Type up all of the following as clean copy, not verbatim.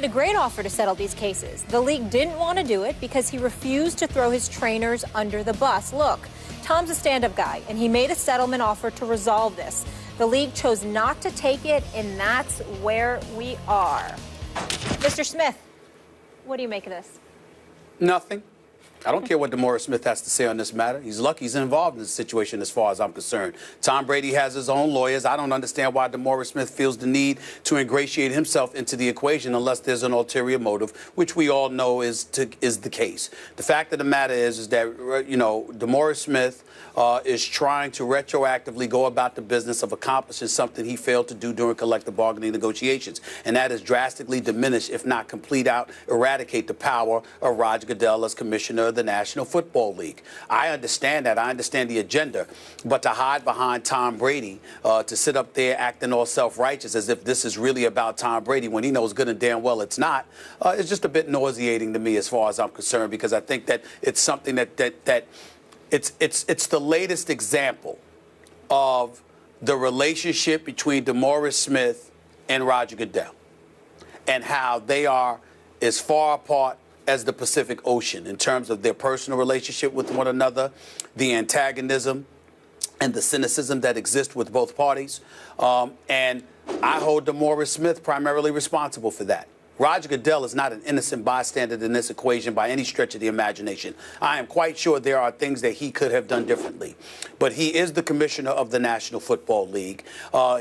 A great offer to settle these cases. The league didn't want to do it because he refused to throw his trainers under the bus. Look, Tom's a stand-up guy, and he made a settlement offer to resolve this. The league chose not to take it, and that's where we are. Mr. Smith, what do you make of this? Nothing. I don't care what DeMaurice Smith has to say on this matter. He's lucky he's involved in this situation as far as I'm concerned. Tom Brady has his own lawyers. I don't understand why DeMaurice Smith feels the need to ingratiate himself into the equation unless there's an ulterior motive, which we all know is the case. The fact of the matter is that, you know, DeMaurice Smith is trying to retroactively go about the business of accomplishing something he failed to do during collective bargaining negotiations, and that is drastically diminish, if not eradicate the power of Roger Goodell as commissioner of the National Football League. I understand that. I understand the agenda, but to hide behind Tom Brady, to sit up there acting all self-righteous as if this is really about Tom Brady when he knows good and damn well it's not, it's just a bit nauseating to me as far as I'm concerned, because I think that it's something that it's the latest example of the relationship between DeMaurice Smith and Roger Goodell, and how they are as far apart as the Pacific Ocean in terms of their personal relationship with one another, the antagonism and the cynicism that exists with both parties. And I hold DeMaurice Smith primarily responsible for that. Roger Goodell is not an innocent bystander in this equation by any stretch of the imagination. I am quite sure there are things that he could have done differently. But he is the commissioner of the National Football League.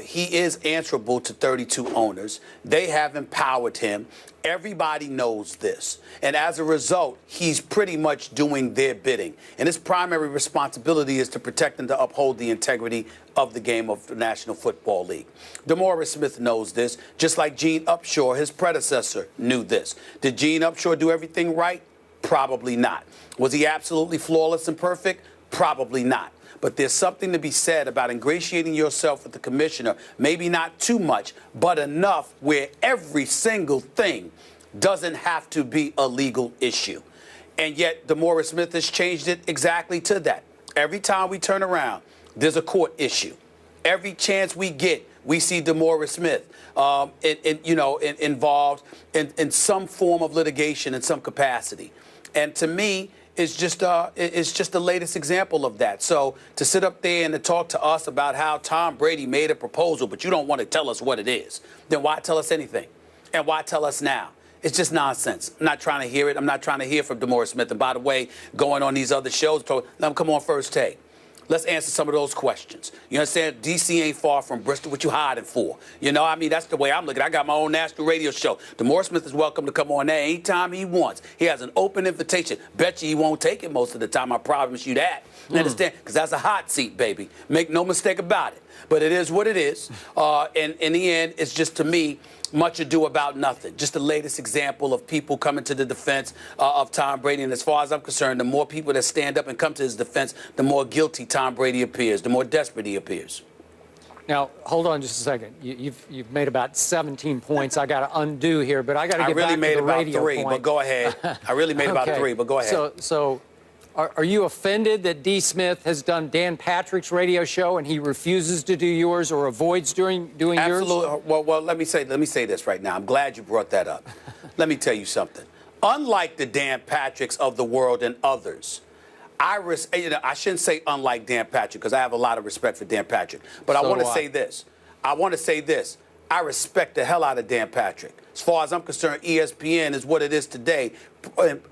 He is answerable to 32 owners. They have empowered him. Everybody knows this. And as a result, he's pretty much doing their bidding. And his primary responsibility is to protect and to uphold the integrity of the game of the National Football League. DeMaurice Smith knows this, just like Gene Upshaw, his predecessor, knew this. Did Gene Upshaw do everything right? Probably not. Was he absolutely flawless and perfect? Probably not. But there's something to be said about ingratiating yourself with the commissioner, maybe not too much, but enough where every single thing doesn't have to be a legal issue. And yet DeMaurice Smith has changed it exactly to that. Every time we turn around, there's a court issue. Every chance we get, we see DeMaurice Smith involved in some form of litigation in some capacity. And to me, it's just the latest example of that. So to sit up there and to talk to us about how Tom Brady made a proposal, but you don't want to tell us what it is, then why tell us anything? And why tell us now? It's just nonsense. I'm not trying to hear it. I'm not trying to hear from DeMaurice Smith. And by the way, going on these other shows, let them come on First Take. Let's answer some of those questions. You understand? D.C. ain't far from Bristol. What you hiding for? You know, I mean, that's the way I'm looking. I got my own national radio show. DeMaurice Smith is welcome to come on there anytime he wants. He has an open invitation. Bet you he won't take it most of the time. I promise you that. You understand? Because that's a hot seat, baby. Make no mistake about it. But it is what it is. And in the end, it's just, to me, much ado about nothing. Just the latest example of people coming to the defense of Tom Brady. And as far as I'm concerned, the more people that stand up and come to his defense, the more guilty Tom Brady appears, the more desperate he appears. Now, hold on just a second. You've made about 17 points. I got to undo here, but I got to get back to the radio point. I really made about 3, but go ahead. I really made about 3, but go ahead. So are you offended that D. Smith has done Dan Patrick's radio show and he refuses to do yours or avoids doing yours? Absolutely. Well, let me say this right now. I'm glad you brought that up. Let me tell you something. Unlike the Dan Patricks of the world and others, I shouldn't say unlike Dan Patrick, because I have a lot of respect for Dan Patrick. But I want to say this. I respect the hell out of Dan Patrick. As far as I'm concerned, ESPN is what it is today,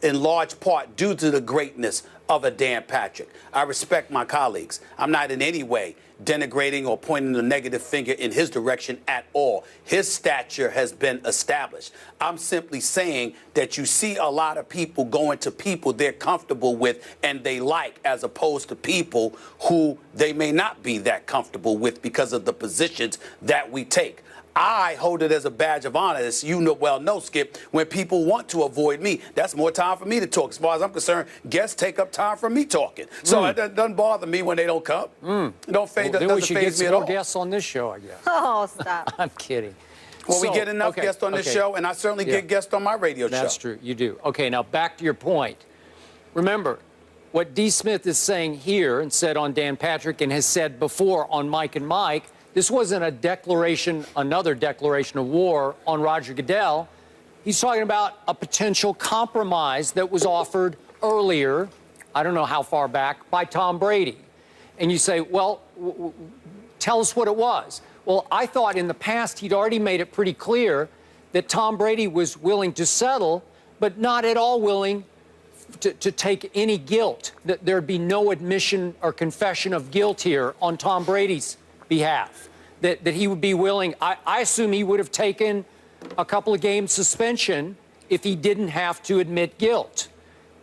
in large part due to the greatness of a Dan Patrick. I respect my colleagues. I'm not in any way denigrating or pointing a negative finger in his direction at all. His stature has been established. I'm simply saying that you see a lot of people going to people they're comfortable with and they like, as opposed to people who they may not be that comfortable with because of the positions that we take. I hold it as a badge of honor, as you well know, Skip, when people want to avoid me. That's more time for me to talk. As far as I'm concerned, guests take up time for me talking. So it doesn't bother me when they don't come. It don't phase, then we should get some more all. guests on this show, I guess. Oh, stop. I'm kidding. Well, we get enough guests on this show, and I certainly get guests on my radio show. That's true. You do. Okay, now back to your point. Remember, what D. Smith is saying here and said on Dan Patrick and has said before on Mike and Mike, this wasn't a declaration, another declaration of war on Roger Goodell. He's talking about a potential compromise that was offered earlier, I don't know how far back, by Tom Brady. And you say, well, tell us what it was. Well, I thought in the past he'd already made it pretty clear that Tom Brady was willing to settle, but not at all willing to take any guilt, that there'd be no admission or confession of guilt here on Tom Brady's behalf, that he would be willing. I assume he would have taken a couple of games suspension if he didn't have to admit guilt,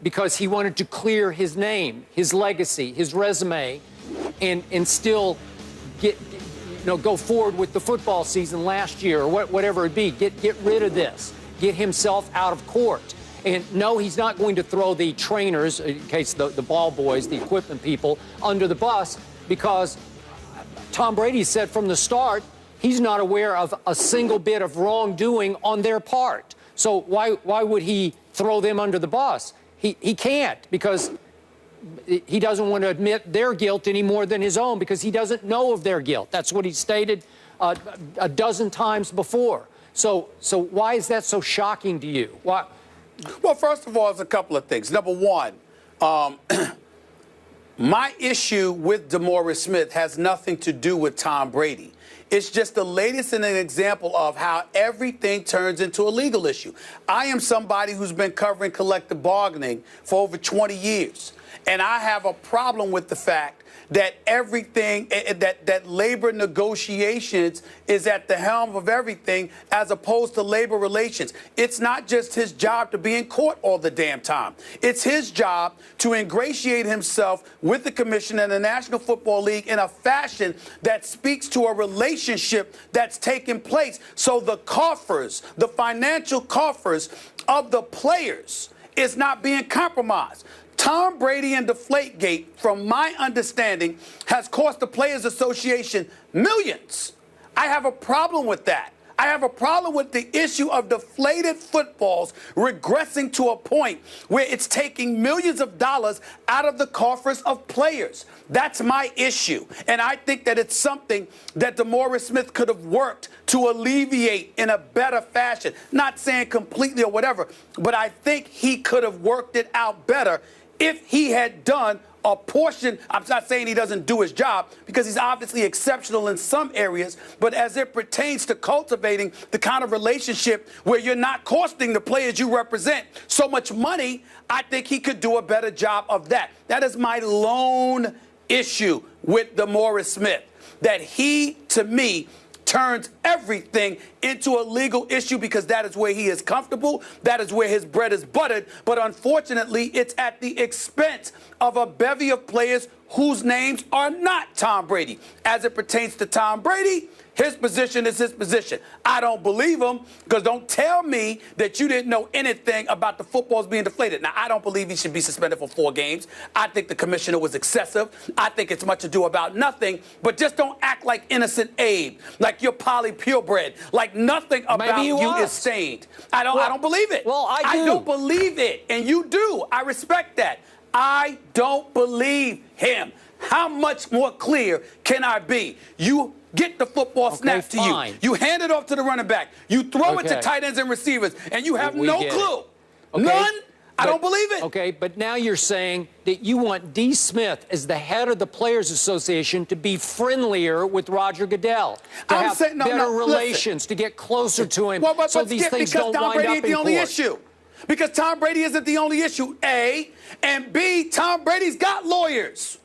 because he wanted to clear his name, his legacy, his resume, and still go forward with the football season last year or whatever it be. Get rid of this. Get himself out of court. And no, he's not going to throw the trainers, in case the ball boys, the equipment people, under the bus, because Tom Brady said from the start he's not aware of a single bit of wrongdoing on their part. So why would he throw them under the bus? He can't, because he doesn't want to admit their guilt any more than his own, because he doesn't know of their guilt. That's what he stated a dozen times before. So why is that so shocking to you? Why? Well, first of all, it's a couple of things. Number one, my issue with DeMaurice Smith has nothing to do with Tom Brady. It's just the latest in an example of how everything turns into a legal issue. I am somebody who's been covering collective bargaining for over 20 years. And I have a problem with the fact that everything, that labor negotiations is at the helm of everything as opposed to labor relations. It's not just his job to be in court all the damn time. It's his job to ingratiate himself with the commission and the National Football League in a fashion that speaks to a relationship that's taken place. So the coffers, the financial coffers of the players is not being compromised. Tom Brady and Deflategate, from my understanding, has cost the Players Association millions. I have a problem with that. I have a problem with the issue of deflated footballs regressing to a point where it's taking millions of dollars out of the coffers of players. That's my issue. And I think that it's something that DeMaurice Smith could have worked to alleviate in a better fashion. Not saying completely or whatever, but I think he could have worked it out better if he had done a portion. I'm not saying he doesn't do his job, because he's obviously exceptional in some areas, but as it pertains to cultivating the kind of relationship where you're not costing the players you represent so much money, I think he could do a better job of that. That is my lone issue with DeMaurice Smith, that he, to me, turns everything into a legal issue because that is where he is comfortable. That is where his bread is buttered. But unfortunately, it's at the expense of a bevy of players whose names are not Tom Brady. As it pertains to Tom Brady, his position is his position. I don't believe him, because don't tell me that you didn't know anything about the footballs being deflated. Now, I don't believe he should be suspended for 4 games. I think the commissioner was excessive. I think it's much ado about nothing. But just don't act like innocent Abe, like you're Polly Purebred, like nothing about you is stained. I don't believe it. Well, I do. I don't believe it, and you do. I respect that. I don't believe him. How much more clear can I be? You get the football snapped to you. You hand it off to the running back. You throw it to tight ends and receivers, and you have no clue. None. I don't believe it. Okay, but now you're saying that you want D. Smith, as the head of the Players Association, to be friendlier with Roger Goodell, to have better relations, to get closer to him, so these things don't wind up in court. Because Tom Brady ain't the only issue. Because Tom Brady isn't the only issue, A. And B, Tom Brady's got lawyers.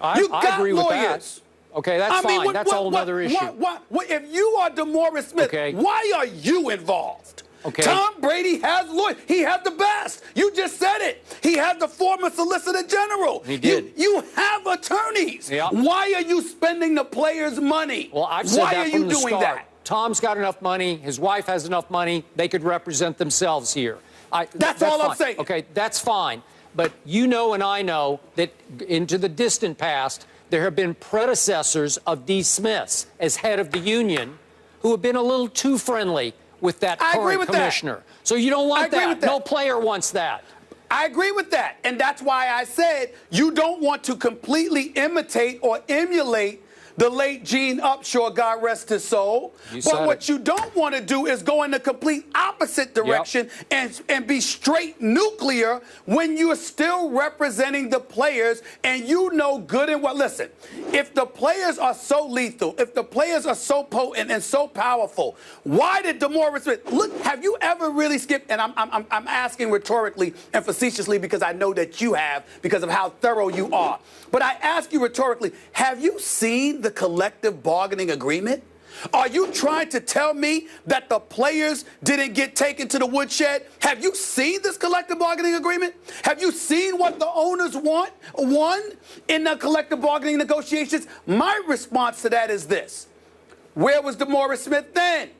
I agree with that. Okay, that's fine. That's a whole other issue. If you are DeMaurice Smith, why are you involved? Okay. Tom Brady has lawyers. He has the best. You just said it. He has the former Solicitor General. He did. You have attorneys. Yep. Why are you spending the players' money? Well, I've said that from the start. Why are you doing that? Tom's got enough money. His wife has enough money. They could represent themselves here. That's all I'm saying. Okay, that's fine. But you know and I know that into the distant past, there have been predecessors of D. Smith's as head of the union who have been a little too friendly with that current commissioner. So you don't want that. No player wants that. I agree with that. And that's why I said you don't want to completely imitate or emulate the late Gene Upshaw, God rest his soul. But what you don't want to do is go in the complete opposite direction and be straight nuclear when you're still representing the players and you know good and well. Listen, if the players are so lethal, if the players are so potent and so powerful, why did DeMaurice Smith, look, have you ever really skipped, and I'm asking rhetorically and facetiously because I know that you have because of how thorough you are. But I ask you rhetorically, have you seen the collective bargaining agreement? Are you trying to tell me that the players didn't get taken to the woodshed? Have you seen this collective bargaining agreement? Have you seen what the owners won in the collective bargaining negotiations? My response to that is this. Where was DeMaurice Smith then?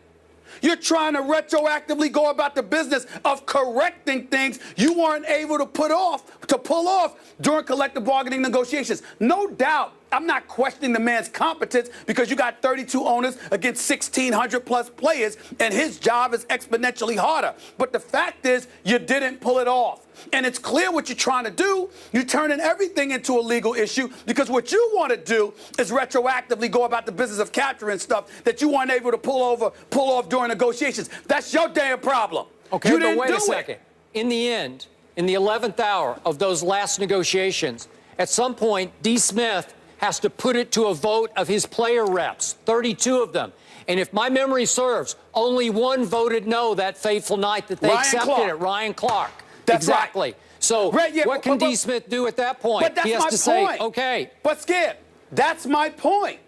You're trying to retroactively go about the business of correcting things you weren't able to pull off during collective bargaining negotiations. No doubt, I'm not questioning the man's competence because you got 32 owners against 1,600 plus players, and his job is exponentially harder. But the fact is, you didn't pull it off. And it's clear what you're trying to do. You're turning everything into a legal issue because what you want to do is retroactively go about the business of capturing stuff that you weren't able to pull off during negotiations. That's your damn problem. Okay, you but wait a second. In the end, in the 11th hour of those last negotiations, at some point, D. Smith has to put it to a vote of his player reps, 32 of them. And if my memory serves, only one voted no that fateful night that they accepted it, Ryan Clark. That's exactly. Right. So what can D. Smith do at that point? But that's he has my to point. Say, okay. But Skip, that's my point.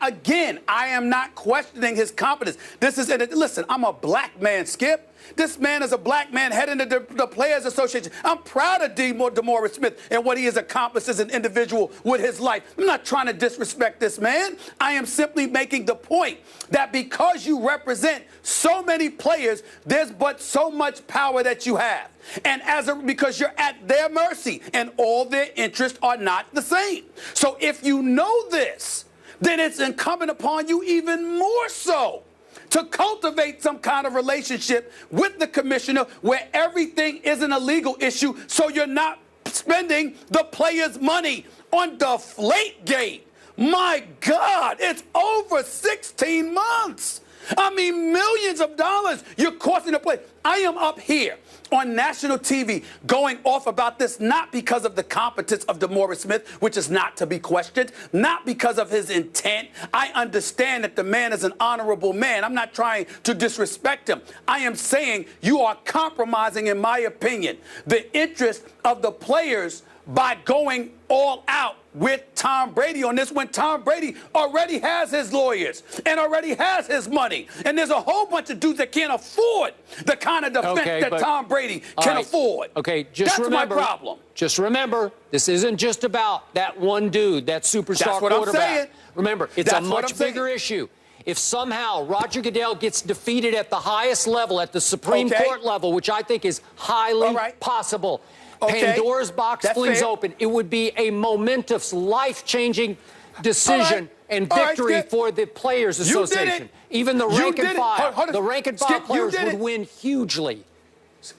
Again, I am not questioning his competence. Listen, I'm a black man, Skip. This man is a black man heading to the Players Association. I'm proud of DeMaurice Smith and what he has accomplished as an individual with his life. I'm not trying to disrespect this man. I am simply making the point that because you represent so many players, there's but so much power that you have. And because you're at their mercy and all their interests are not the same. So if you know this, then it's incumbent upon you even more so to cultivate some kind of relationship with the commissioner where everything isn't a legal issue so you're not spending the players' money on Deflategate. My God, it's over 16 months. I mean, millions of dollars you're costing the play. I am up here on national TV going off about this not because of the competence of DeMaurice Smith, which is not to be questioned, not because of his intent. I understand that the man is an honorable man. I'm not trying to disrespect him. I am saying you are compromising, in my opinion, the interest of the players by going all out with Tom Brady on this when Tom Brady already has his lawyers and already has his money. And there's a whole bunch of dudes that can't afford the kind of defense that Tom Brady can afford. Okay, just remember. That's my problem. Just remember, this isn't just about that one dude, that superstar quarterback. I'm saying. Remember, it's a much bigger issue. If somehow Roger Goodell gets defeated at the highest level, at the Supreme Court level, which I think is highly possible, Pandora's box flings open. It would be a momentous, life-changing decision and victory for the Players Association. Even the rank and file, the rank and file players would win hugely.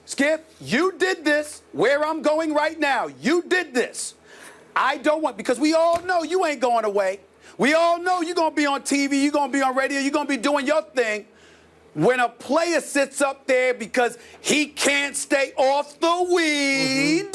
Skip, you did this where I'm going right now. You did this. I don't want, because we all know you ain't going away. We all know you're going to be on TV, you're going to be on radio, you're going to be doing your thing. When a player sits up there because he can't stay off the weed,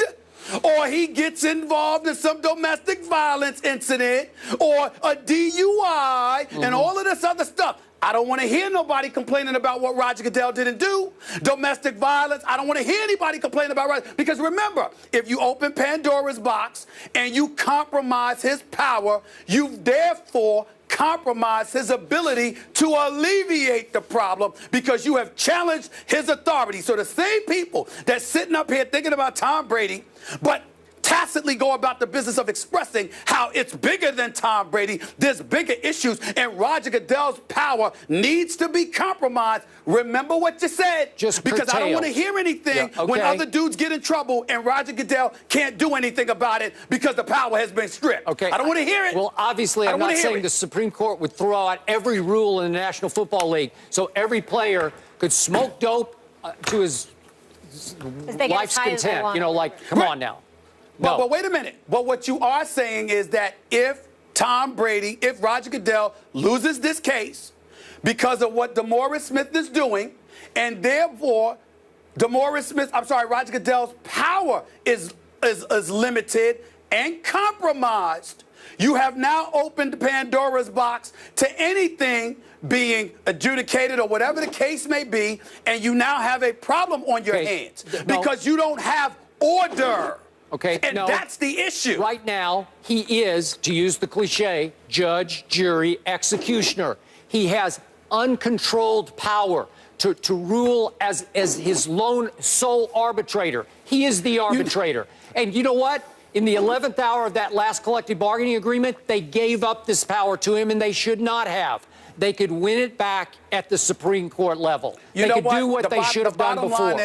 or he gets involved in some domestic violence incident, or a DUI, and all of this other stuff, I don't want to hear nobody complaining about what Roger Goodell didn't do. Domestic violence, I don't want to hear anybody complaining about Roger. Because remember, if you open Pandora's box and you compromise his power, you've therefore compromise his ability to alleviate the problem because you have challenged his authority. So the same people that's sitting up here thinking about Tom Brady, but tacitly go about the business of expressing how it's bigger than Tom Brady, there's bigger issues, and Roger Goodell's power needs to be compromised. Remember what you said, because I don't want to hear anything when other dudes get in trouble and Roger Goodell can't do anything about it because the power has been stripped. I don't want to hear it. Well, obviously, I'm not saying the Supreme Court would throw out every rule in the National Football League so every player could smoke dope to his life's content. You know, like, come on now. But wait a minute. But what you are saying is that if Tom Brady, if Roger Goodell loses this case because of what DeMaurice Smith is doing, and therefore Roger Goodell's power is limited and compromised, you have now opened Pandora's box to anything being adjudicated or whatever the case may be, and you now have a problem on your hands because you don't have order. Okay, and that's the issue. Right now, he is, to use the cliche, judge, jury, executioner. He has uncontrolled power to rule as his sole arbitrator. He is the arbitrator. And you know what? In the 11th hour of that last collective bargaining agreement, they gave up this power to him, and they should not have. They could win it back at the Supreme Court level. They could do what they should have done before.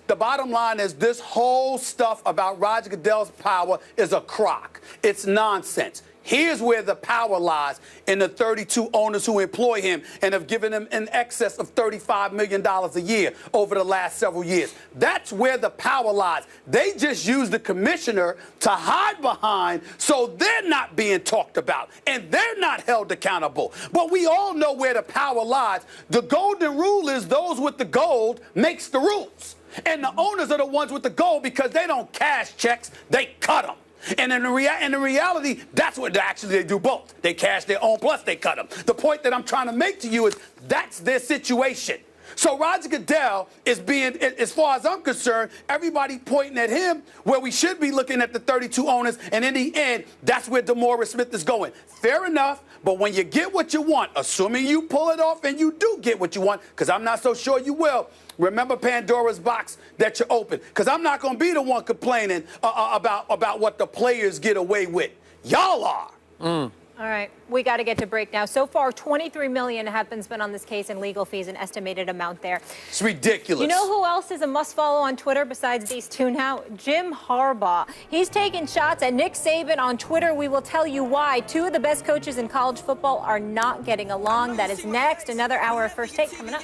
The bottom line is this whole stuff about Roger Goodell's power is a crock. It's nonsense. Here's where the power lies in the 32 owners who employ him and have given him in excess of $35 million a year over the last several years. That's where the power lies. They just use the commissioner to hide behind so they're not being talked about and they're not held accountable. But we all know where the power lies. The golden rule is those with the gold makes the rules. And the owners are the ones with the gold because they don't cash checks, they cut them. And in reality, that's what they do both. They cash their own, plus they cut them. The point that I'm trying to make to you is that's their situation. So Roger Goodell is being, as far as I'm concerned, everybody pointing at him where we should be looking at the 32 owners, and in the end, that's where DeMaurice Smith is going. Fair enough, but when you get what you want, assuming you pull it off and you do get what you want, because I'm not so sure you will, remember Pandora's box that you open, because I'm not going to be the one complaining about what the players get away with. Y'all are. All right, we got to get to break now. So far, $23 million have been spent on this case in legal fees, an estimated amount there. It's ridiculous. You know who else is a must-follow on Twitter besides these two now? Jim Harbaugh. He's taking shots at Nick Saban on Twitter. We will tell you why. Two of the best coaches in college football are not getting along. That is next. Another hour of First Take coming up.